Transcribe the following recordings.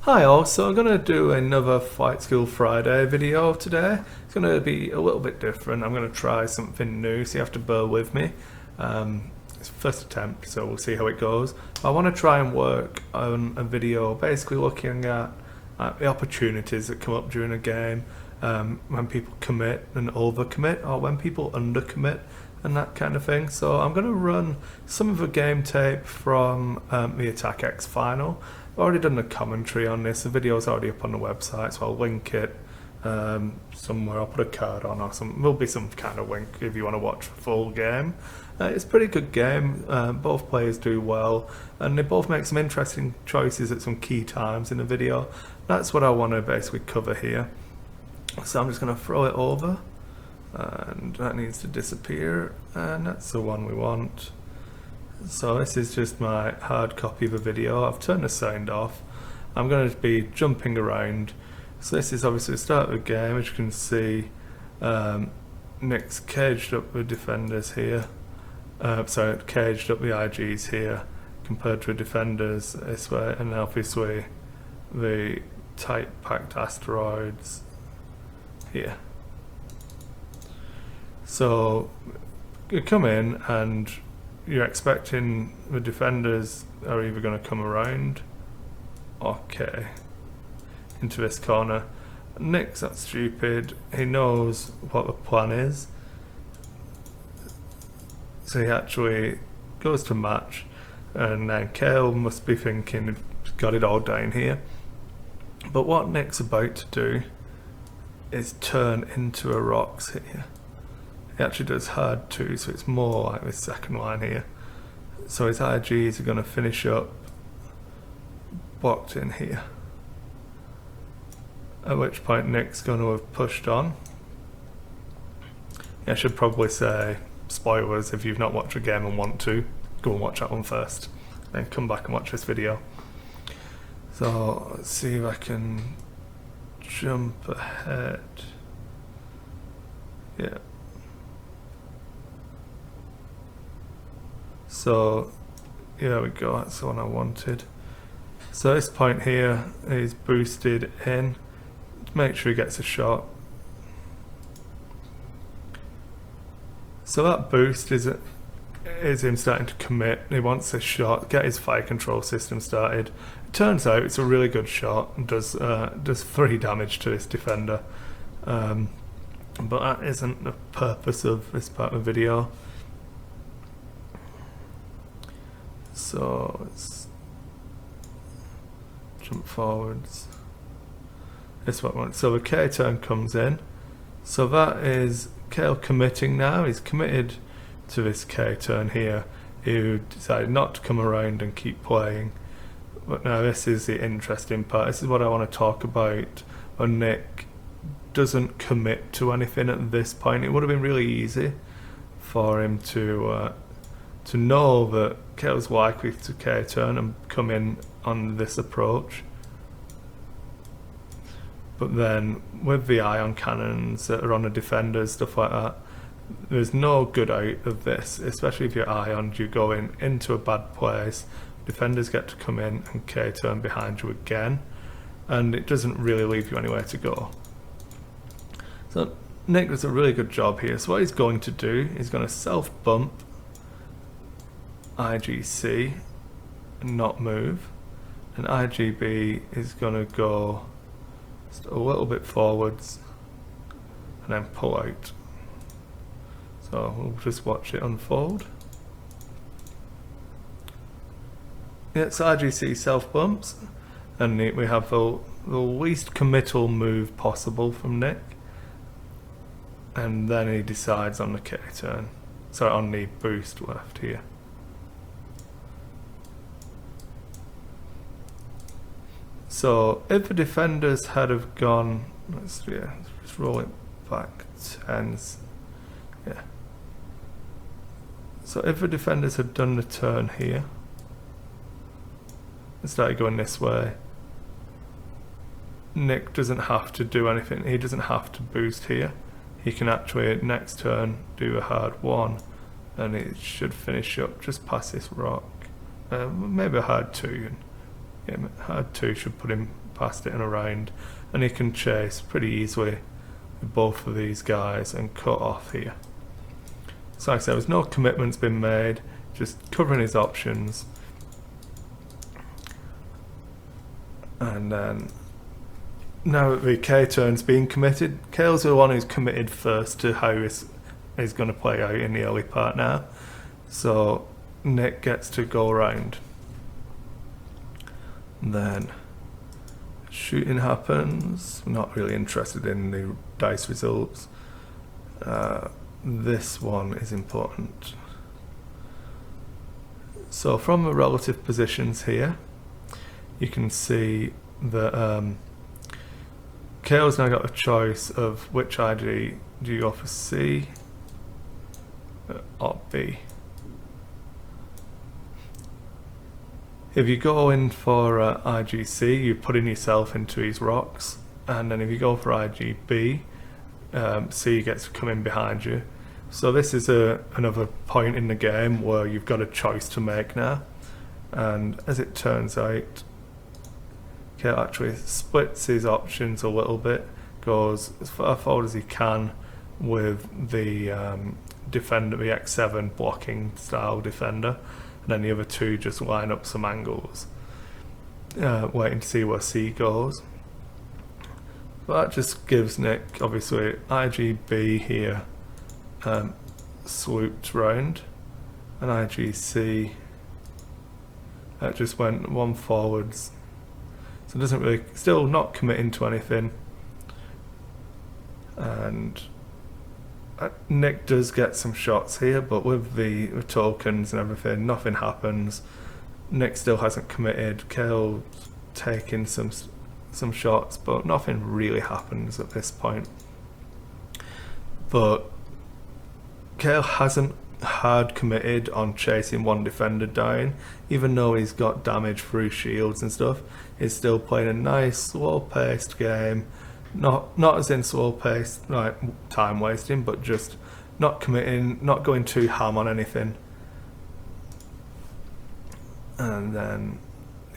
Hi all, so I'm going to do another Flight School Friday video today. It's going to be a little bit different. I'm going to try something new, so you have to bear with me. It's first attempt, so we'll see how it goes. I want to try and work on a video basically looking at the opportunities that come up during a game, when people commit and overcommit, or when people undercommit and that kind of thing. So I'm going to run some of the game tape from the Attack X final. I've already done a commentary on this. The video's already up on the website, so I'll link it somewhere. I'll put a card on or something. There'll be some kind of link if you want to watch the full game. It's a pretty good game. Both players do well, and they both make some interesting choices at some key times in the video. That's what I want to basically cover here. So I'm just going to throw it over, and that needs to disappear, and that's the one we want. So this is just my hard copy of the video. I've turned the sound off. I'm going to be jumping around. So this is obviously the start of the game. As you can see, Nick's caged up the defenders here. Caged up the IGs here compared to the defenders this way, and obviously the tight packed asteroids here. So you come in and you're expecting the defenders are either going to come around into this corner. Nick's not stupid, he knows what the plan is, so he actually goes to match, and then Kale must be thinking he's got it all down here. But what Nick's about to do is turn into a rocks here. He actually does hard 2, so it's more like this second line here. So his IGs are going to finish up blocked in here. At which point Nick's going to have pushed on. I should probably say, spoilers, if you've not watched a game and want to, go and watch that one first. Then come back and watch this video. So let's see if I can jump ahead. Yeah. So, yeah, there we go, that's the one I wanted. So this point here is boosted in, to make sure he gets a shot. So that boost is him starting to commit. He wants a shot, get his fire control system started. It turns out it's a really good shot and does 3 damage to this defender. But that isn't the purpose of this part of the video. So let's jump forwards. This is what I want. So the K turn comes in. So that is Kale committing now. He's committed to this K turn here. He decided not to come around and keep playing. But now this is the interesting part. This is what I want to talk about. When Nick doesn't commit to anything at this point, it would have been really easy for him to know that Kale's likely to K-turn and come in on this approach. But then with the ion cannons that are on the defenders, stuff like that, there's no good out of this, especially if you're ion, you go into a bad place, defenders get to come in and K-turn behind you again, and it doesn't really leave you anywhere to go. So Nick does a really good job here. So what he's going to do, he's going to self-bump IGC and not move, and IGB is going to go just a little bit forwards and then pull out. So we'll just watch it unfold. Yeah, it's IGC self bumps, and we have the least committal move possible from Nick, and then he decides on the K turn, so on the boost left here. So if the defenders had have gone, let's roll it back 10. Yeah. So if the defenders had done the turn here and started going this way, Nick doesn't have to do anything. He doesn't have to boost here. He can actually next turn do a hard 1, and it should finish up just past this rock. Maybe a hard 2. Yeah, hard 2 should put him past it and around, and he can chase pretty easily with both of these guys and cut off here. So like I said, there's no commitments been made, just covering his options. And then now that the K turn's been committed, Kale's the one who's committed first to how is going to play out in the early part now. So Nick gets to go around. Then shooting happens. Not really interested in the dice results. This one is important. So from the relative positions here, you can see that Kale's now got a choice of which ID do you go for, C or B. If you go in for IGC, you're putting yourself into these rocks, and then if you go for IGB, C gets to come in behind you. So this is another point in the game where you've got a choice to make now, and as it turns out, Kale actually splits his options a little bit, goes as far forward as he can with the defender, the X7 blocking style defender, and then the other two just line up some angles, waiting to see where C goes. But that just gives Nick, obviously, IGB here swooped round, and IGC just went one forwards. So it doesn't really, still not committing to anything. And Nick does get some shots here, but with the tokens and everything, nothing happens. Nick still hasn't committed. Kale taking some shots, but nothing really happens at this point. But Kale hasn't hard committed on chasing one defender down, even though he's got damage through shields and stuff. He's still playing a nice slow-paced game, not as in slow-paced like time wasting, but just not committing, not going too ham on anything. And then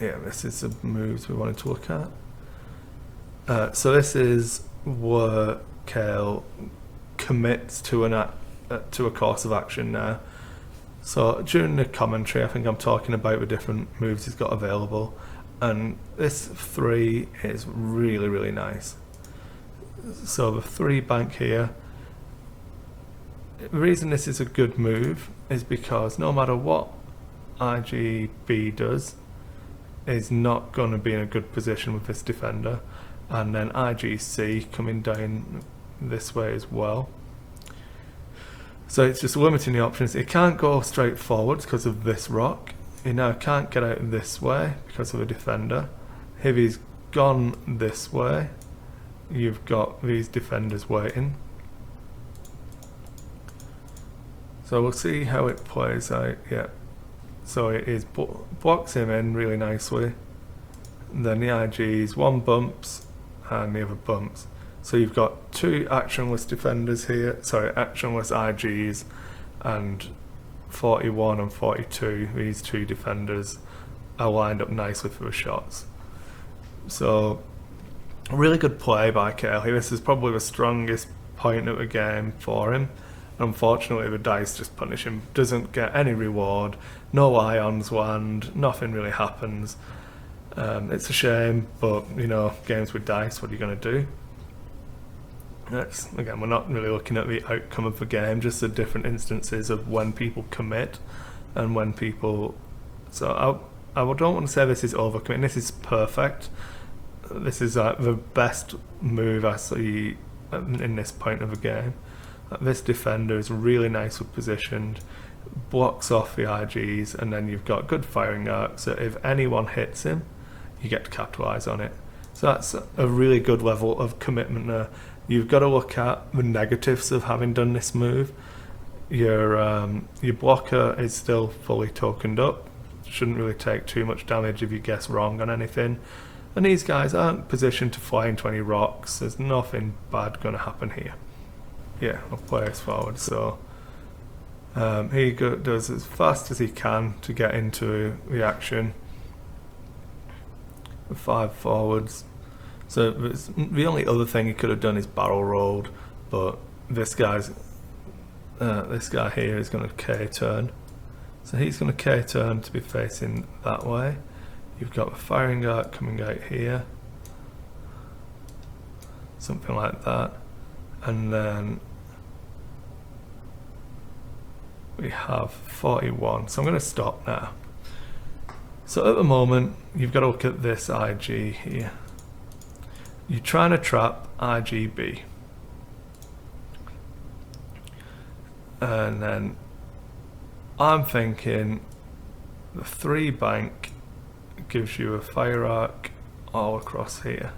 yeah, this is the moves we wanted to look at. So this is where Kale commits to a course of action now. So during the commentary, I think I'm talking about the different moves he's got available, and this 3 is really, really nice. So the 3 bank here, the reason this is a good move is because no matter what IGB does, is not going to be in a good position with this defender, and then IGC coming down this way as well. So it's just limiting the options. It can't go straight forwards because of this rock. He now can't get out this way because of a defender. If he's gone this way, you've got these defenders waiting. So we'll see how it plays out. Yeah. So it is blocks him in really nicely. And then the IGs, one bumps and the other bumps. So you've got 2 actionless defenders here, sorry, actionless IGs, and 41 and 42, these 2 defenders are lined up nicely for the shots. So a really good play by Kale here. This is probably the strongest point of the game for him. Unfortunately, the dice just punish him. Doesn't get any reward, no ions land, nothing really happens. It's a shame, but you know, games with dice, what are you going to do? Again, we're not really looking at the outcome of the game, just the different instances of when people commit and when people. So I don't want to say this is overcommitting. This is perfect. This is the best move I see in this point of the game. This defender is really nicely positioned, blocks off the IGs, and then you've got good firing arcs. So if anyone hits him, you get to capitalise on it. So that's a really good level of commitment there. You've got to look at the negatives of having done this move. Your blocker is still fully tokened up. Shouldn't really take too much damage if you guess wrong on anything. And these guys aren't positioned to fly into any rocks. There's nothing bad going to happen here. Yeah, I'll play us forward. So he does as fast as he can to get into the action. 5 forwards. So the only other thing he could have done is barrel rolled, but this guy here is going to K-turn. So he's going to K-turn to be facing that way. You've got the firing arc coming out here. Something like that. And then we have 41. So I'm going to stop now. So at the moment, you've got to look at this IG here. You're trying to trap IGB. And then I'm thinking the 3 bank gives you a fire arc all across here.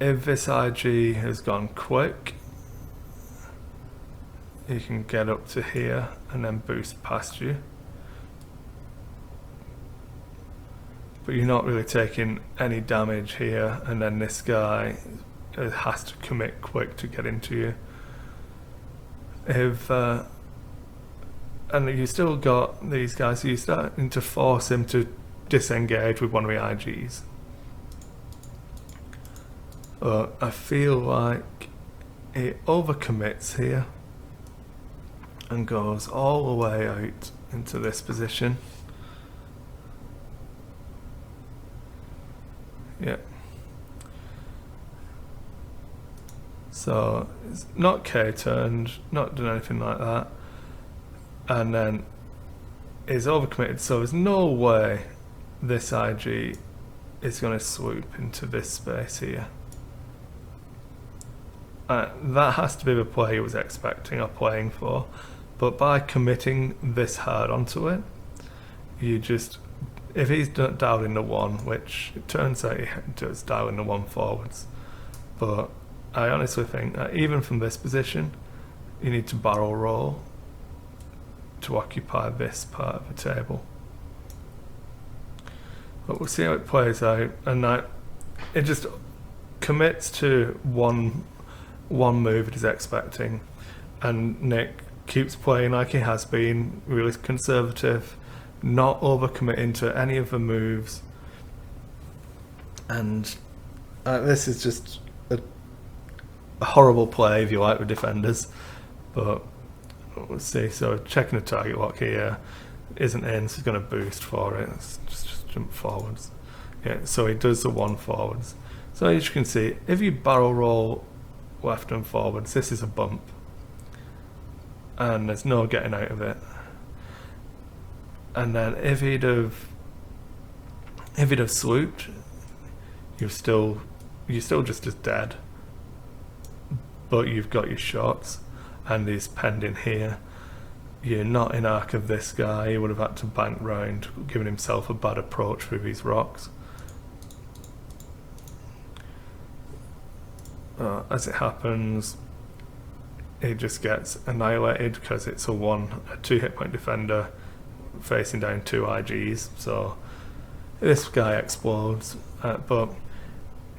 If this IG has gone quick, you can get up to here and then boost past you. But you're not really taking any damage here, and then this guy has to commit quick to get into you. And you still got these guys, so you're starting to force him to disengage with one of the IGs. I feel like he overcommits here and goes all the way out into this position. Yeah. So it's not K-turned, not done anything like that. And then is overcommitted, so there's no way this IG is going to swoop into this space here. That has to be the play he was expecting or playing for, but by committing this hard onto it, you just, if he's dialed in the 1, which it turns out he does dial in the 1 forwards, but I honestly think that even from this position, you need to barrel roll to occupy this part of the table. But we'll see how it plays out, and it just commits to one move it is expecting, and Nick keeps playing like he has been, really conservative, not overcommitting to any of the moves, and this is just a horrible play if you like the defenders, but we'll see. So checking the target lock here isn't in, so he's going to boost for it. Let's just jump forwards. Yeah, so he does the 1 forwards. So as you can see, if you barrel roll left and forwards, this is a bump, and there's no getting out of it. And then if he'd have swooped, you're still just as dead, but you've got your shots, and he's penned in here. You're not in arc of this guy. He would have had to bank round, giving himself a bad approach with these rocks. As it happens, he just gets annihilated because it's a 2 hit point defender facing down 2 IGs. So this guy explodes, but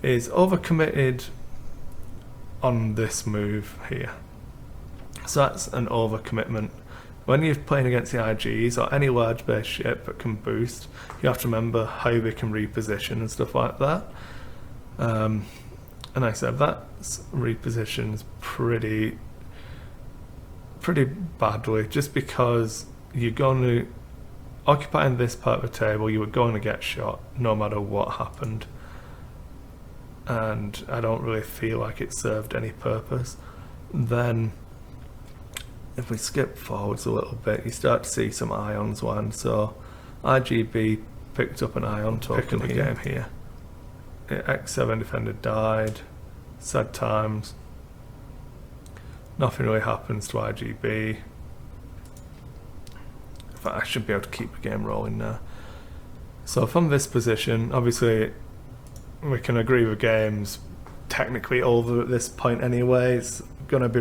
is overcommitted on this move here. So that's an overcommitment. When you're playing against the IGs or any large base ship that can boost, you have to remember how they can reposition and stuff like that. And like I said, that repositions pretty badly, just because you're going to occupying this part of the table, you were going to get shot no matter what happened, and I don't really feel like it served any purpose. Then if we skip forwards a little bit, you start to see some ions land. So IGB picked up an ion token in the game here. X7 defender died. Sad times. Nothing really happens to IGB. In fact, I should be able to keep the game rolling now. So from this position, obviously we can agree the game's technically over at this point anyway. It's going to be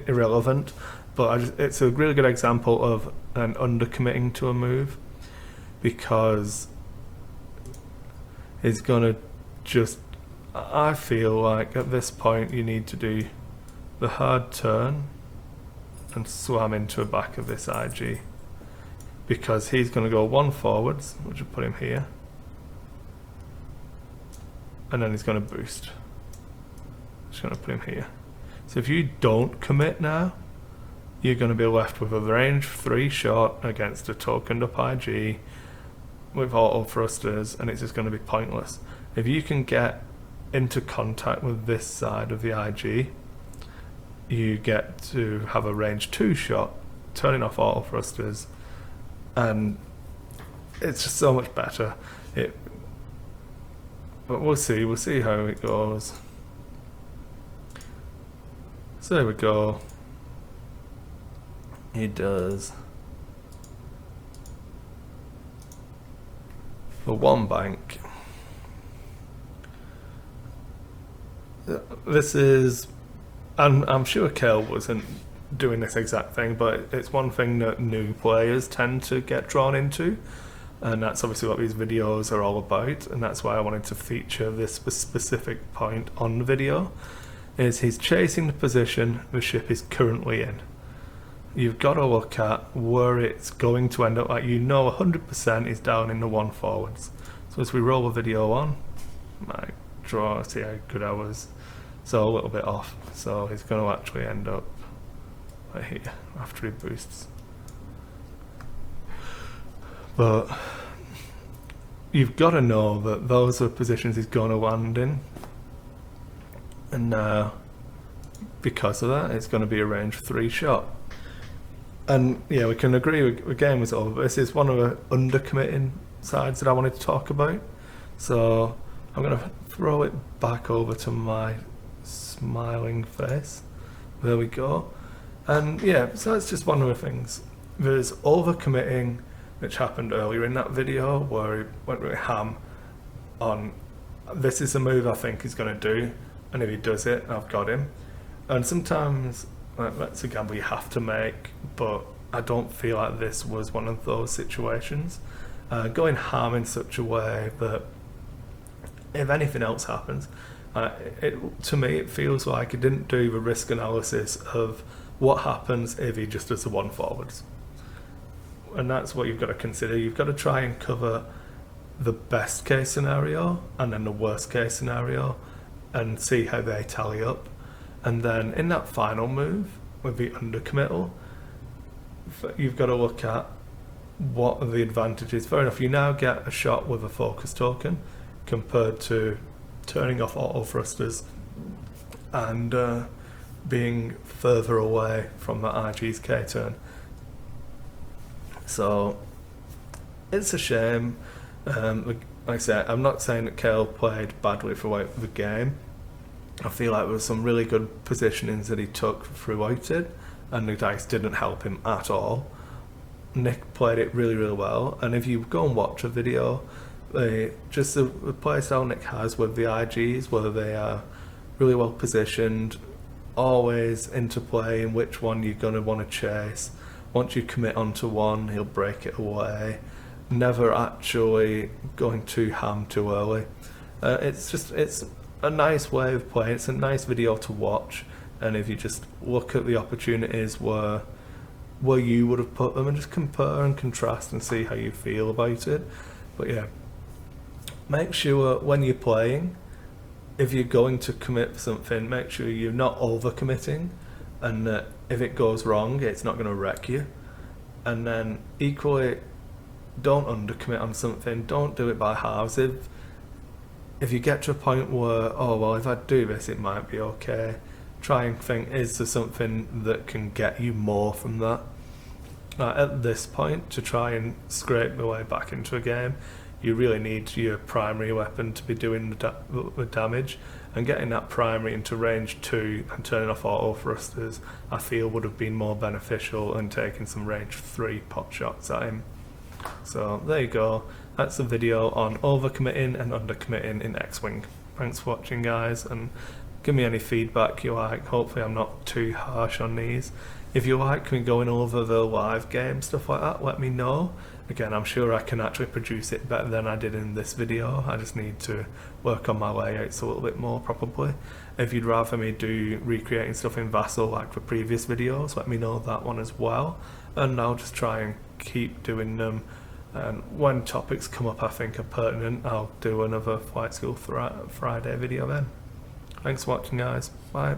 irrelevant, but it's a really good example of an undercommitting to a move, because it's going to just, I feel like at this point you need to do the hard turn and swam into the back of this IG, because he's going to go 1 forwards, which will put him here, and then he's going to boost. Just going to put him here. So if you don't commit now, you're going to be left with a range 3 shot against a tokened up IG with auto thrusters, and it's just going to be pointless. If you can get into contact with this side of the IG, you get to have a range 2 shot, turning off auto thrusters, and it's just so much better. But we'll see how it goes. So there we go. He does for 1 bank. This is, I'm sure Kale wasn't doing this exact thing, but it's one thing that new players tend to get drawn into, and that's obviously what these videos are all about, and that's why I wanted to feature this specific point on the video, is he's chasing the position the ship is currently in. You've got to look at where it's going to end up. Like, you know 100% is down in the 1 forwards. So as we roll the video on, my draw, see how good I was. So a little bit off. So he's going to actually end up right here after he boosts. But you've got to know that those are positions he's going to land in. And now, because of that, it's going to be a range 3 shot. And yeah, we can agree the game was over, but this is one of the undercommitting sides that I wanted to talk about. So I'm going to throw it back over to my smiling face. There we go. And yeah, so that's just one of the things. There's overcommitting, which happened earlier in that video, where he went really ham on, this is a move I think he's going to do, and if he does it, I've got him. And sometimes that's a gamble you have to make, but I don't feel like this was one of those situations. Going ham in such a way that if anything else happens, to me it feels like he didn't do the risk analysis of what happens if he just does the 1 forwards. And that's what you've got to consider. You've got to try and cover the best case scenario and then the worst case scenario and see how they tally up. And then in that final move with the undercommittal, you've got to look at what are the advantages. Fair enough, you now get a shot with a focus token compared to turning off auto thrusters and being further away from the IG's K turn. So it's a shame. Like I said, I'm not saying that Kale played badly throughout the game. I feel like there was some really good positionings that he took throughout it, and the dice didn't help him at all. Nick played it really, really well, and if you go and watch a video, just the playstyle Nick has with the IGs, whether they are really well positioned, always interplaying which one you're going to want to chase. Once you commit onto one, he'll break it away. Never actually going too ham too early. It's a nice way of playing. It's a nice video to watch, and if you just look at the opportunities where you would have put them and just compare and contrast and see how you feel about it. But yeah, make sure when you're playing, if you're going to commit something, make sure you're not over committing, and that if it goes wrong, it's not going to wreck you. And then equally, don't undercommit on something. Don't do it by halves. If you get to a point where, oh well, if I do this it might be okay, try and think, is there something that can get you more from that? At this point, to try and scrape the way back into a game, you really need your primary weapon to be doing the damage, and getting that primary into range 2 and turning off auto thrusters I feel would have been more beneficial than taking some range 3 pot shots at him. So there you go, that's the video on overcommitting and undercommitting in X-Wing. Thanks for watching guys, and give me any feedback you like. Hopefully I'm not too harsh on these. If you like me going over the live game, stuff like that, let me know. Again, I'm sure I can actually produce it better than I did in this video. I just need to work on my layouts a little bit more probably. If you'd rather me do recreating stuff in Vassal like the previous videos, let me know that one as well. And I'll just try and keep doing them and when topics come up I think are pertinent, I'll do another Flight School Friday video then. Thanks for watching, guys. Bye.